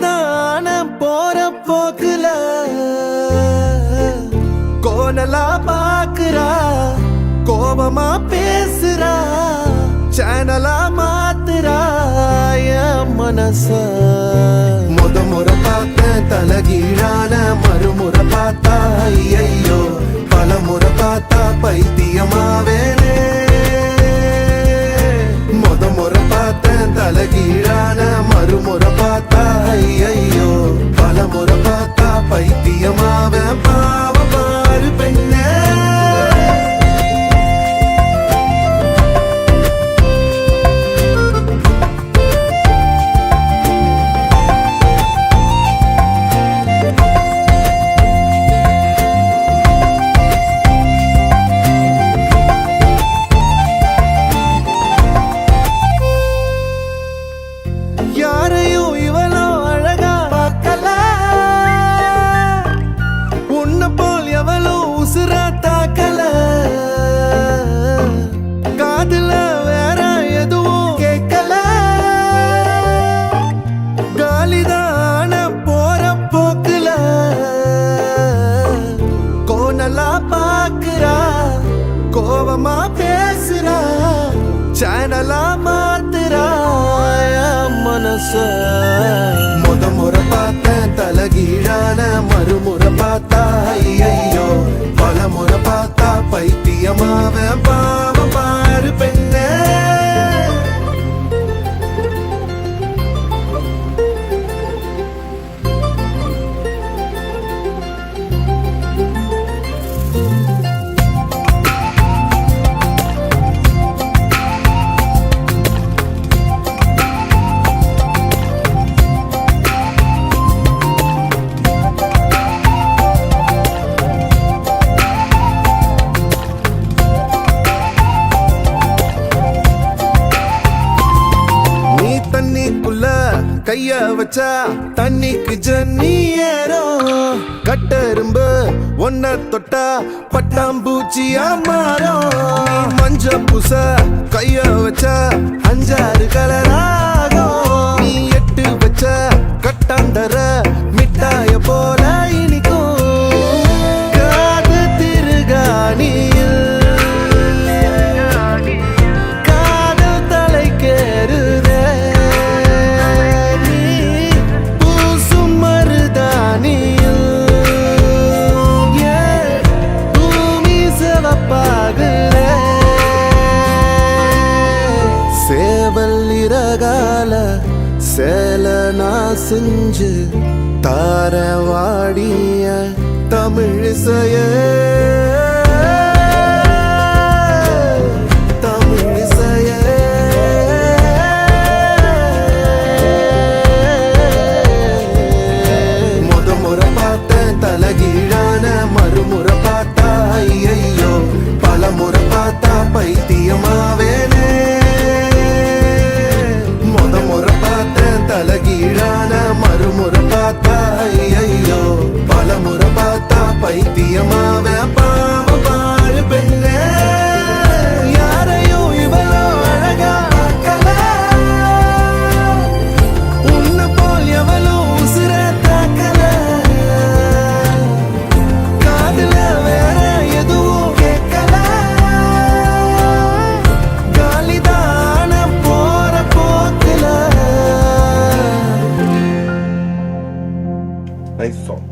காலிதான போற போக்குல கோணலா பாக்குறா, கோபமா பேசுறா, சேனலா மாத்துறா என் மனச. முறை பார்த்த தலகீழான மறுமுறை பார்த்தா ஐயோ, பல முறை பார்த்தா பைத்தியமாவேனே. முறை பார்த்த தலகீழான மறுமுறை பார்த்தா ஐயோ, பல முறை பார்த்தா பைத்தியமாவே. பாவ பாரு பெண்ணே, யாரையும் இவளோ அழகா பார்க்கல, உன்னை போல் எவளோ உசுரா தாக்கல. காதுல வேற எதுவும் கேட்கல, காலிதான போற போக்குல கோணலா பாக்குறா, கோபமா பேசுறா, சேனலா மாத்துறா மனச. முறை பார்த்தேன் தலகீழான மறுமுறை பார்த்தா ஐயோ, பல முறை பார்த்தா பைத்தியமாவ. பாவ பாரு பெண்ணே, தண்ணிக்குள்ள கைய வச்சா தண்ணிக்கு ஜன்னி ஏறும். கட்டெரும்பு ஒன்ன தொட்டா பட்டாம்பூச்சியா மாறும். மஞ்ச பூச கைய வச்சா 5-6 கலராகும். நீ எட்டு வச்ச கட்டாந்தர மிட்டாய போல இனிக்கும். காது திருகாணியில் காதல் தலைக்கேறுதே. சேவல் இரகால சேல நான் செஞ்சு தாரவாடிய தமிழிசைய. முறை பார்த்தேன் தலகீழான மறுமுறை பார்த்தா ஐயோ, பல முறை பார்த்தா பைத்தியமாவேனே. முறை பார்த்தேன் தலகீழான மறுமுறை பார்த்தா ஐயோ, பல முறை பார்த்தா பைத்தியமாவே. பாவ பாரு பெண்ணே, யாரையும் இவளோ அழகா பார்க்கல, உன்னை போல் எவளோ உசுர தாக்கல. காதுல வேற எதுவும் கேட்கல, காலிதான போற போக்குல. Nice song.